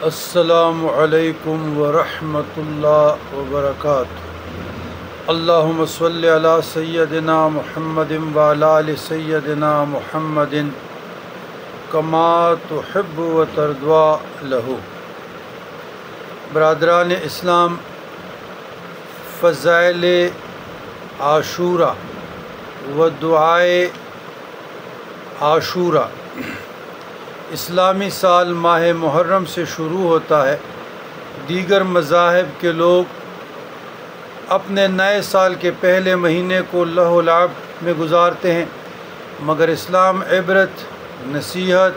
السلام علیکم ورحمۃ اللہ وبرکاتہ۔ اللہم صلی علی سیدنا محمد وعلی آل سیدنا محمد کما تحب و ترضی لہ۔ برادران اسلام، فضائل عاشورہ و دعائے عاشورہ اسلامی سال ماہ محرم سے شروع ہوتا ہے۔ دیگر مذاہب کے لوگ اپنے نئے سال کے پہلے مہینے کو لہو و لعب میں گزارتے ہیں، مگر اسلام عبرت، نصیحت،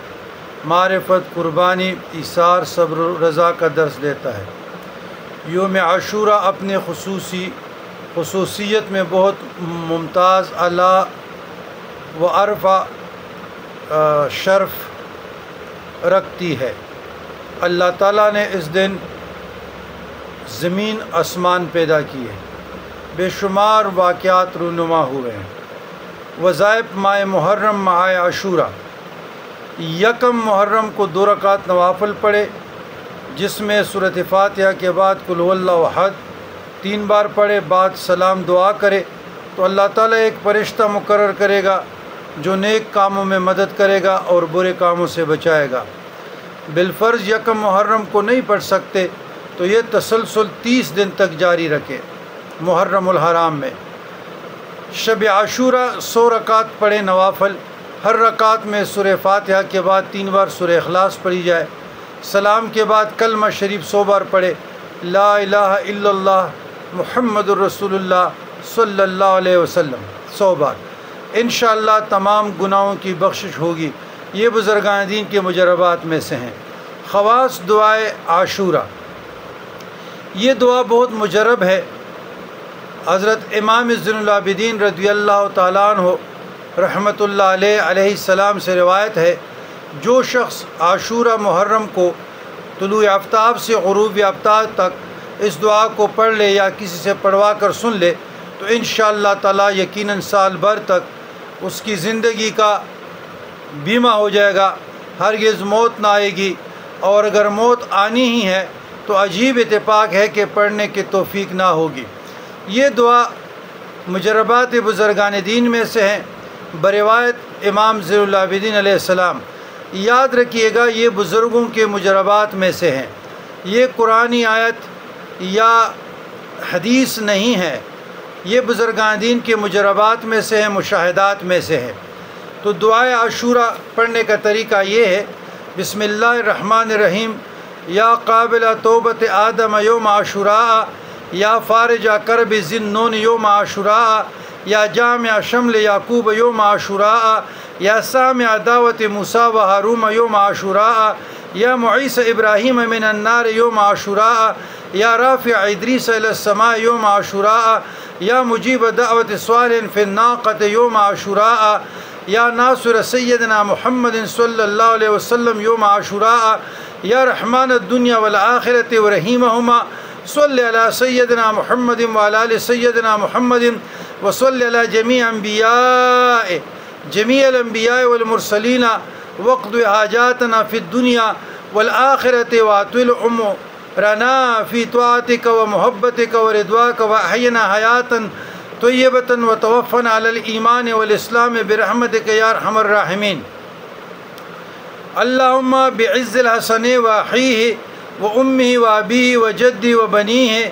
معرفت، قربانی، ایثار، صبر و رضا کا درس دیتا ہے۔ یوم عاشورہ اپنے خصوصیت میں بہت ممتاز، اعلیٰ و ارفع شرف رکھتی ہے۔ اللہ تعالیٰ نے اس دن زمین آسمان پیدا کیے، بے شمار واقعات رونما ہوئے ہیں۔ وظائف ماہ محرم ماہ عاشورہ: یکم محرم کو 2 رکعت نوافل پڑھے، جس میں سورۃ فاتحہ کے بعد قل هو اللہ احد 3 بار پڑھے، بعد سلام دعا کرے تو اللہ تعالیٰ ایک فرشتہ مقرر کرے گا جو نیک کاموں میں مدد کرے گا اور برے کاموں سے بچائے گا۔ بالفرض یکم محرم کو نہیں پڑھ سکتے تو یہ تسلسل 30 دن تک جاری رکھے۔ محرم الحرام میں شب عاشورہ 100 رکعت پڑھے نوافل، ہر رکعت میں سورہ فاتحہ کے بعد 3 بار سورہ اخلاص پڑھی جائے، سلام کے بعد کلمہ شریف 100 بار پڑھے، لا الہ الا اللہ محمد الرسول اللہ صلی اللہ علیہ وسلم 100 بار۔ انشاءاللہ تمام گناہوں کی بخشش ہوگی۔ یہ بزرگان دین کے مجربات میں سے ہیں۔ خواص دعائے عاشورہ: یہ دعا بہت مجرب ہے۔ حضرت امام زین العابدین رضی اللہ تعالیٰ عنہ رحمۃ اللہ علیہ السلام سے روایت ہے، جو شخص عاشورہ محرم کو طلوع آفتاب سے غروب آفتاب تک اس دعا کو پڑھ لے یا کسی سے پڑھوا کر سن لے تو انشاءاللہ تعالیٰ یقیناً سال بھر تک اس کی زندگی کا بیمہ ہو جائے گا، ہرگز موت نہ آئے گی، اور اگر موت آنی ہی ہے تو عجیب اتفاق ہے کہ پڑھنے کی توفیق نہ ہوگی۔ یہ دعا مجربات بزرگان دین میں سے ہیں، بروایت امام زین العابدین علیہ السلام۔ یاد رکھیے گا، یہ بزرگوں کے مجربات میں سے ہیں، یہ قرآنی آیت یا حدیث نہیں ہے، یہ بزرگان دین کے مجربات میں سے ہیں، مشاہدات میں سے ہے۔ تو دعائے عاشورہ پڑھنے کا طریقہ یہ ہے: بسم اللہ الرحمن الرحیم، یا قابل توبت آدم یوم عاشوراء، یا فارج کرب ذی-النون یوم عاشوراء، یا جامع شمل یعقوب یوم عاشوراء، یا سامع دعوت موسیٰ و ہارون یوم عاشوراء، یا معیث ابراہیم من النار یوم عاشوراء، یا رافع ادریس الی السماء یوم عاشوراء، یا مجیب دعوت صالح فی الناقۃ یوم عاشوراء، یا ناصر سیدنا محمد صلی اللہ علیہ وسلم یوم عاشوراء، یا رحمان الدنیا والآخرۃ ورحیمہما صلی علی سیدنا محمد وعلی آل سیدنا محمد وصلی علی جمیع الانبیاء والمرسلین واقض حاجاتنا فی الدنیا والآخرۃ واطول عمرنا فی طاعتک ومحبتک ورضواک واحینا حیاتا طیبۃ وتوفنا علی الایمان والاسلام برحمتک یا ارحم الراحمین۔ اللہم بعز الحسن واخیہ وامہ وابیہ وجدہ وبنیہ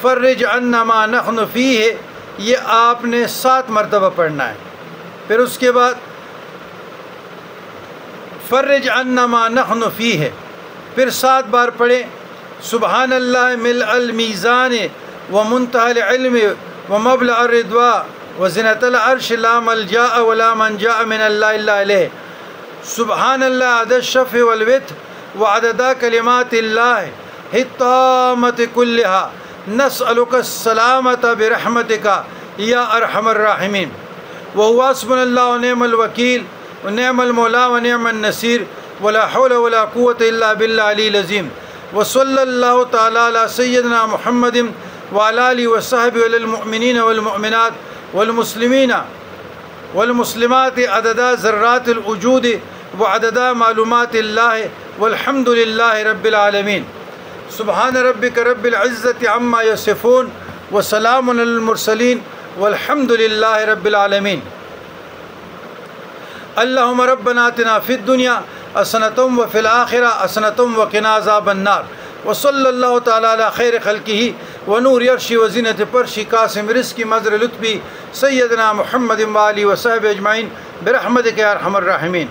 فرج عنا ما نحن فیہ۔ یہ آپ نے 7 مرتبہ پڑھنا ہے۔ پھر اس کے بعد فرج عنا ما نحن فیہ، پھر 7 بار پڑھیں سبحان اللہ ملء المیزان ومنتہى العلم ومبلغ الرضا وزنۃ العرش لا ملجا ولا منجا من اللہ الا الیہ۔ سبحان اللہ عدد الشفع والوتر وعدد کلمات اللہ التامۃ کلہا نسألک السلامۃ برحمتک یا ارحم الراحمین۔ وہو حسبنا اللہ ونعم الوکیل ونعم المولا ونعم النصیر ولا حول ولا قوة الا باللہ العلی العظیم۔ وصلی اللہ تعالی علی سیدنا محمد وعلی آلہ وصحبہ والمؤمنین والمؤمنات والمسلمین والمسلمات عدد ذرات الوجود وعدد معلومات اللہ والحمد للہ رب العالمین۔ سبحان ربک رب العزت عما یصفون وسلام علی المرسلین والحمد للہ رب العالمین۔ اللہم ربنا آتنا فی الدنیا حسنۃ وفی الآخرہ حسنۃ وقنا عذاب النار۔ وصلی اللہ تعالیٰ علی خیر خلقہ ونور عرشی وزینت پرشی قاسم رزقی مظہر لطفی سیدنا محمد وآلہ وصحبہ اجمعین برحمتک یا ارحم الراحمین۔